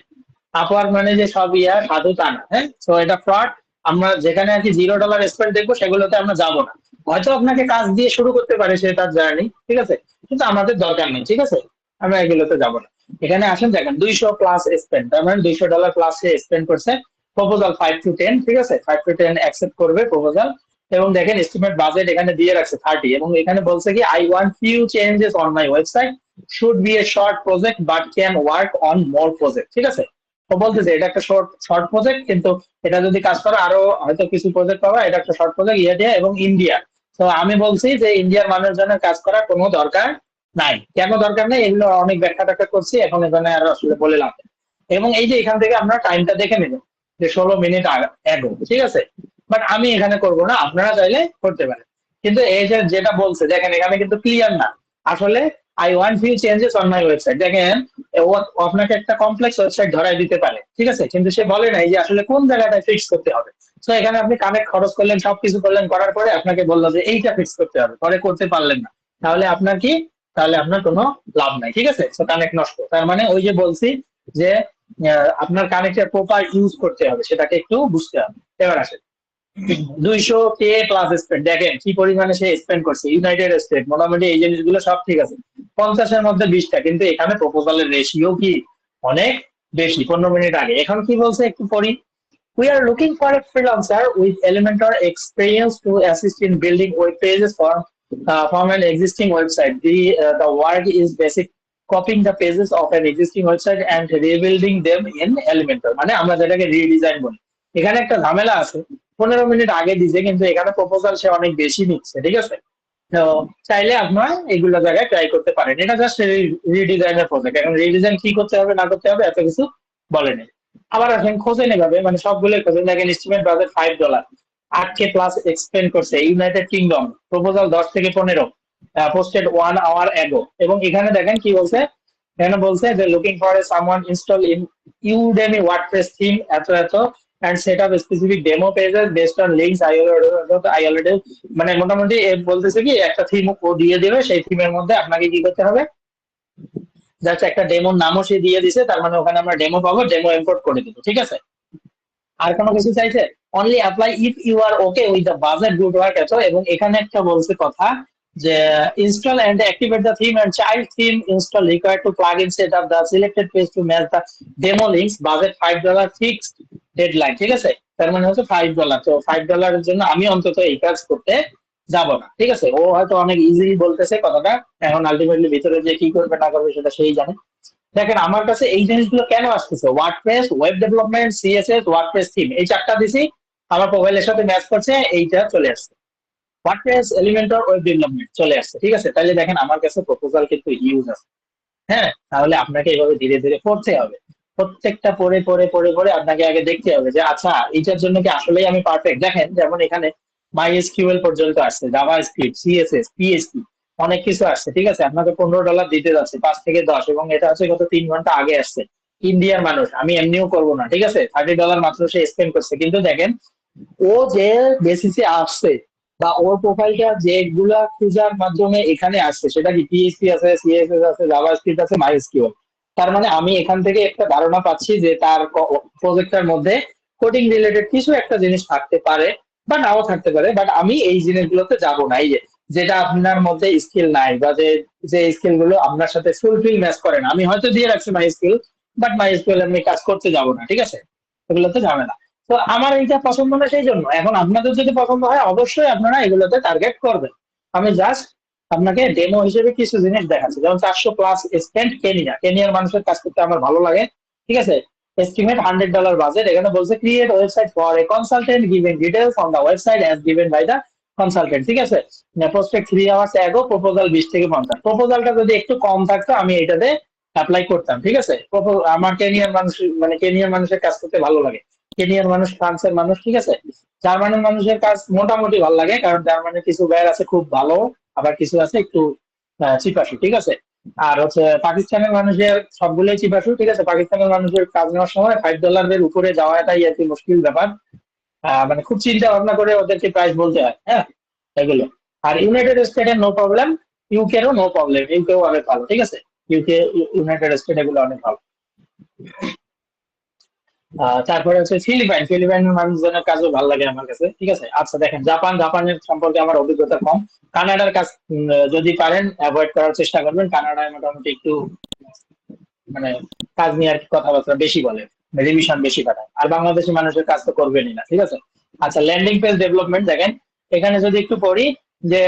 আপওয়ার্ক মানে যে সব ইয়া সাধু তা না, হ্যাঁ, তো এটা ফ্রড। আমরা যেখানে আর কি $0 স্পেন্ড দেখবো সেগুলোতে আমরা যাবো না। হয়তো আপনাকে কাজ দিয়ে শুরু করতে পারে সে তার জার্নি, ঠিক আছে, কিন্তু আমাদের দরকার নেই, ঠিক আছে, আমরা এগুলোতে যাবো না। এখানে আসেন, দেখেন 200 প্লাস স্পেন্ড, তার মানে $200 প্লাস সে স্পেন্ড করছে। প্রপোজাল 5 to 10, ঠিক আছে, 5 to 10 অ্যাকসেপ্ট করবে প্রপোজাল। এবং দেখেন এস্টিমেট বাজেট এখানে দিয়ে রাখছে 30, এবং এখানে বলছে কি I want few changes on my website, should B a short project but can work on more project, ঠিক আছে। তো বলতেছে এটা একটা শর্ট শর্ট প্রজেক্ট, কিন্তু এটা যদি কাজ করে আরো হয়তো কিছু প্রজেক্ট পাবা, এটা একটা শর্ট প্রজেক্ট, ইন্ডিয়া এবং ইন্ডিয়া। তো আমি বলছি যে ইন্ডিয়ার মানুষজনের কাজ করার কোনো দরকার নাই। কেন দরকার নেই এগুলো অনেক ব্যাখ্যা ট্যাখ্যা করছি, এখন এখানে আর আসলে বলে লাভ নেই। এবং এই যে এখান থেকে আমরা টাইমটা দেখে নেব যে 16 মিনিট এগো, ঠিক আছে। বাট আমি এখানে করব না, আপনারা চাইলে করতে পারেন। কিন্তু এই যে যেটা বলছে দেখেন এখানে কিন্তু ক্লিয়ার না আসলে। I want few changes on my website, দেখেন ও আপনাকে একটা কমপ্লেক্স ওয়েবসাইট ধরাই দিতে পারে, ঠিক আছে, কিন্তু সে বলে নাই যে আসলে কোন জায়গাটায় ফিক্স করতে হবে। তো এখানে আপনি কানেক্ট খরচ করলেন, সবকিছু করলেন, করার পরে আপনাকে বললো যে এইটা ফিক্স করতে হবে, পরে করতে পারলেন না, তাহলে আপনার কি, তাহলে আপনার কোনো লাভ নাই, ঠিক আছে। তো কানেক্ট নষ্ট, তার মানে ওই যে বলছি যে আপনার কানেক্টের প্রপার ইউজ করতে হবে, সেটাকে একটু বুঝতে হবে। এবার আসে 200K প্লাস স্পেন্ড, দেখেন কি পরিমাণে সে স্পেন্ড করছে। ইউনাইটেড স্টেট মোটামুটি এই জিনিসগুলো সব ঠিক আছে, 50-এর মধ্যে 20টা, কিন্তু এখানে প্রপোজালের রেশিও কি অনেক বেশি। 15 মিনিট আগে এখন কি বলছে একটু পড়ি। We are looking for a freelancer with Elementor experience to assist in building web pages from an existing website. The work is basic copying the pages of an existing website and rebuilding them in Elementor, মানে আমরা যেটাকে redesign বলি। এখানে একটা ঝামেলা আছে, 15 minute আগে দিছে, কিন্তু এখানে প্রপোজাল সে অনেক বেশি নিচ্ছে, ঠিক আছে। তো চাইলে আপনার এগুলো জায়গায় ট্রাই করতে পারেন, এটা জাস্ট রিডিজাইনের প্রজেক্ট। এখন রিডিজাইন কি করতে হবে না করতে হবে এত কিছু বলেনি। আবার আসেন খোঁজে নেভাবে, মানে সবগুলো খোঁজে দেখেন estimate budget $5, 8K plus expend করছে ইউনাইটেড কিংডম, প্রপোজাল 10 থেকে 15, পোস্টেড 1 আওয়ার এগো। এবং এখানে দেখেন কি বলছে, এখানে বলছে যে looking for a someone install in Udemy WordPress theme এত এত and set up specific demo pages based on links I already, মানে মোটামুটি বলতেছে কি একটা থিম ও দিয়ে দেবে, সেই থিমের মধ্যে আপনাকে কি করতে হবে, জাস্ট একটা ডেমোর নামও সে দিয়ে দিছে, তার মানে ওখানে আমরা ডেমো পাবো, ডেমো ইম্পোর্ট করে দিব, ঠিক আছে। আর কোনো কিছু চাইছে, only apply if you are okay with the budget good work এত। এবং এখানে একটা বলছে কথা যে install and activate the theme and child theme install required to plugin set up the selected page to match the demo links, budget $5 fixed deadline, ঠিক আছে। তার মানে হচ্ছে $5। তো $5 জন্য আমি অন্তত এই কাজ করতে যাব না, ঠিক আছে। ও হয়তো অনেক ইজিলি বলতেছে কথাটা, এখন আলটিমেটলি ভিতরে যে কি করবে না করবে সেটা সেই জানে। দেখেন আমার কাছে এই জিনিসগুলো কেন আসতেছে, WordPress, web development, CSS, WordPress theme, এই চারটা দিছি, আমার প্রোফাইলের সাথে ম্যাচ করছে, এইটা চলে আসছে। ওয়ার্ডপ্রেস, এলিমেন্টর, ওয়েব ডেভেলপমেন্ট চলে আসছে, ঠিক আছে। তাহলে দেখেন আমার কাছে প্রপোজাল কিন্তু ইউজ আছে। হ্যাঁ, তাহলে আপনাকে এইভাবে ধীরে ধীরে পড়তে হবে, প্রত্যেকটা পড়ে পড়ে পড়ে পড়ে আপনাকে আগে দেখতে হবে যে আচ্ছা এইটার জন্য কি আসলেই আমি পারফেক্ট। দেখেন যেমন এখানে মাই এসকিউএল পর্যন্ত আসছে, জাভা স্ক্রিপ্ট, সিএসএস, পিএইচপি, অনেক কিছু আসছে, ঠিক আছে। আপনাকে $15 দিতে যাচ্ছে, 5 থেকে 10, এবং এটা হচ্ছে গত 3 ঘন্টা আগে আসছে। ইন্ডিয়ার মানুষ, আমি এমনিও করবো না, ঠিক আছে। $30 মাত্র সে স্পেন্ড করছে, কিন্তু দেখেন ও যে বেসিসে আসছে বা ওর প্রোফাইলটা যেগুলা খোঁজার মাধ্যমে এখানে আসছে, সেটা কি পিএইচপি আছে, সিএসএস আছে, জাভা স্ক্রিপ্ট আছে, মাইএসকিউএল। তার মানে আমি এখান থেকে একটা ধারণা পাচ্ছি যে তার প্রজেক্টের মধ্যে কোডিং রিলেটেড কিছু একটা জিনিস থাকতে পারে বা নাও থাকতে পারে, বাট আমি এই জিনিসগুলোতে যাব না। এই যে যেটা আপনার মধ্যে স্কিল নাই বা যে যে স্কিল গুলো আপনার সাথে ফুলফিল ম্যাচ করে না, আমি হয়তো দিয়ে রাখছি মাই স্কিল, বাট মাই স্কিল আমি কাজ করতে যাব না, ঠিক আছে, এগুলোতে যাবে না। তো আমার এইটা পছন্দ না, সেই জন্য। এখন আপনাদের যদি পছন্দ হয় অবশ্যই আপনারা এগুলোতে টার্গেট করবেন। আমি জাস্ট আপনাকে ডেমো হিসেবে কিছু জিনিস দেখাচ্ছি, যেমন 400 প্লাস স্পেন্ড কেনিয়া, কেনিয়ার মানুষের কাজ করতে আমার ভালো লাগে, ঠিক আছে। এস্টিমেট $100 বাজেট, এখানে বলছে create website for a consultant giving details on the website as given by the consultant, ঠিক আছে। প্রসপেক্ট 3 আওয়ার্স এগো, প্রপোজাল 20 থেকে 50। প্রপোজালটা যদি একটু কম থাকতো আমি এটাতে অ্যাপ্লাই করতাম, ঠিক আছে। আমার কেনিয়ার মানুষ, মানে কেনিয়ার মানুষের কাজ করতে ভালো লাগে। কেনিয়ার মানুষ, ফ্রান্সের মানুষ, ঠিক আছে। জার্মানির মানুষের কাজ মোটামুটি ভালো লাগে, কারণ জার্মানির কিছু ব্যার আছে খুব ভালো, আবার কিছু আছে একটু চিপাশু, ঠিক আছে। আর হচ্ছে পাকিস্তানের মানুষের সবগুলোই চিপাশু, ঠিক আছে। পাকিস্তানের মানুষের কাজ নেওয়ার সময় $5 উপরে যাওয়াটাই আর কি মুশকিল ব্যাপার। মানে খুব চিন্তা ভাবনা করে ওদেরকে প্রাইস বলতে হয়, হ্যাঁ, এগুলো। আর ইউনাইটেড স্টেটের নো প্রবলেম, ইউকেরও নো প্রবলেম, ইউকেও অনেক ভালো, ঠিক আছে। ইউকে, ইউনাইটেড স্টেট এগুলো অনেক ভালো। তারপরে হচ্ছে ফিলিপাইন, ফিলিপাইনের মানুষজনের কাজও ভালো লাগে আমার কাছে, ঠিক আছে। আচ্ছা দেখেন, জাপানের সম্পর্কে আমার অভিজ্ঞতা কম। কানাডার কাজ যদি পারেন অ্যাভয়েড করার চেষ্টা করবেন। কানাডায় মোটামুটি একটু মানে কাজ নিয়ে আর কি কথাবার্তা বেশি বলে, রিভিশন বেশি পাঠায়। আর বাংলাদেশি মানুষের কাজ তো করবেনই না, ঠিক আছে। আচ্ছা, ল্যান্ডিং পেজ ডেভেলপমেন্ট দেখেন, এখানে যদি একটু পড়ি যে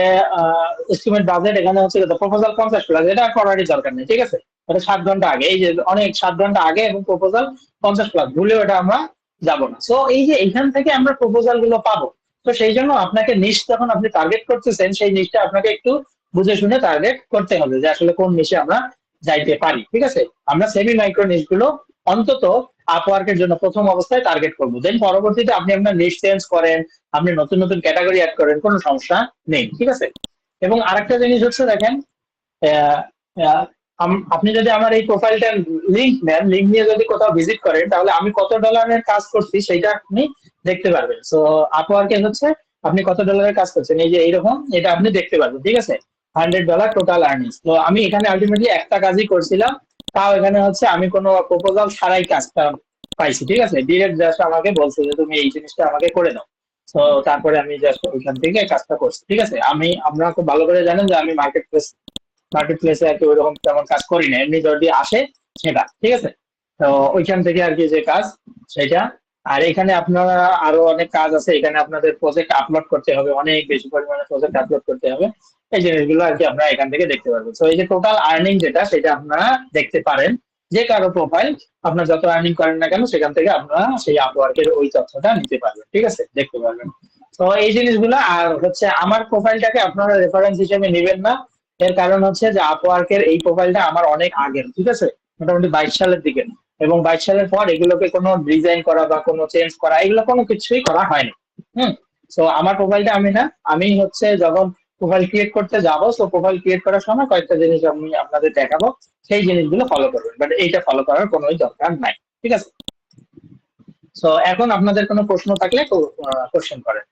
এস্টিমেট বাজেট, এখানে হচ্ছে প্রপোজাল 50+, এটা করারই দরকার নেই, ঠিক আছে। এটা 7 ঘন্টা আগে, এই যে অনেক 7 ঘন্টা আগে, এবং প্রপোজাল 50+, ভুলেও এটা আমরা যাব না। সো এই যে এইখান থেকে আমরা প্রপোজাল গুলো পাবো, তো সেই জন্য আপনাকে নিশ যখন আপনি টার্গেট করতেছেন, সেই নিশটা আপনাকে একটু বুঝে শুনে টার্গেট করতে হবে, যে আসলে কোন নিশে আমরা যাইতে পারি, ঠিক আছে। আমরা সেমি মাইক্রো নিশ গুলো অন্তত আপওয়ার্কের জন্য প্রথম অবস্থায় টার্গেট করবো, দেন পরবর্তীতে আপনি আপনার নিশ চেঞ্জ করেন, আপনি নতুন নতুন ক্যাটাগরি অ্যাড করেন, কোনো সমস্যা নেই, ঠিক আছে। এবং আরেকটা জিনিস হচ্ছে দেখেন, আহ, আহ, আপনি যদি আমার এই প্রোফাইলটার লিঙ্ক নেন, লিঙ্ক নিয়ে যদি কোথাও ভিজিট করেন, তাহলে আমি কত ডলারের কাজ করছি সেটা আপনি দেখতে পারবেন। সো আপওয়ার্কে হচ্ছে আপনি কত ডলারের কাজ করছেন, এই যে এইরকম, এটা আপনি দেখতে পারবেন, ঠিক আছে। $100 টোটাল আর্নিংস। তো আমি এখানে আলটিমেটলি একটা কাজই করছিলাম, তাও এখানে হচ্ছে আমি কোনো প্রপোজাল ছাড়াই কাজটা পাইছি, ঠিক আছে। ডিরেক্ট জাস্ট আমাকে বলছে যে তুমি এই জিনিসটা আমাকে করে দাও। তো তারপরে আমি জাস্ট ওইখান থেকে কাজটা করছি, ঠিক আছে। আপনারা খুব ভালো করে জানেন যে আমি মার্কেট প্লেসে আর কি ওইরকম তেমন কাজ করি না, এমনি যদি আসে সেটা, ঠিক আছে। তো ওইখান থেকে আর কি যে কাজ সেটা। আর এখানে আপনারা আরো অনেক কাজ আছে, এখানে আপনাদের প্রজেক্ট আপলোড করতে হবে, অনেক বেশি পরিমাণে প্রজেক্ট আপলোড করতে হবে। এই জিনিসগুলো আর কি আপনারা এখান থেকে দেখতে পারবেন। তো এই যে টোটাল আর্নিং যেটা, সেটা আপনারা দেখতে পারেন, যে কারো প্রোফাইল আপনার যত আর্নিং করেন না কেন, সেখান থেকে আপনারা সেই আপওয়ার্কের ওই তথ্যটা নিতে পারবেন, ঠিক আছে, দেখতে পারবেন। তো এই জিনিসগুলো। আর হচ্ছে আমার প্রোফাইলটাকে আপনারা রেফারেন্স হিসেবে নেবেন না, এর কারণ হচ্ছে যে আপওয়ার্কের এই প্রোফাইলটা আমার অনেক আগের, ঠিক আছে, মোটামুটি 22 সালের দিকে। এবং 22 সালের পর এগুলোকে কোনো ডিজাইন করা বা কোনো চেঞ্জ করা, এগুলো কোনো কিছুই করা হয়নি। হুম। তো আমার প্রোফাইলটা আমি না, আমি হচ্ছে যখন প্রোফাইল ক্রিয়েট করতে যাবো, তো প্রোফাইল ক্রিয়েট করার সময় কয়েকটা জিনিস আমি আপনাদের দেখাবো, সেই জিনিসগুলো ফলো করবেন, বাট এইটা ফলো করার কোনো দরকার নাই, ঠিক আছে। তো এখন আপনাদের কোনো প্রশ্ন থাকলে কোশ্চেন করেন।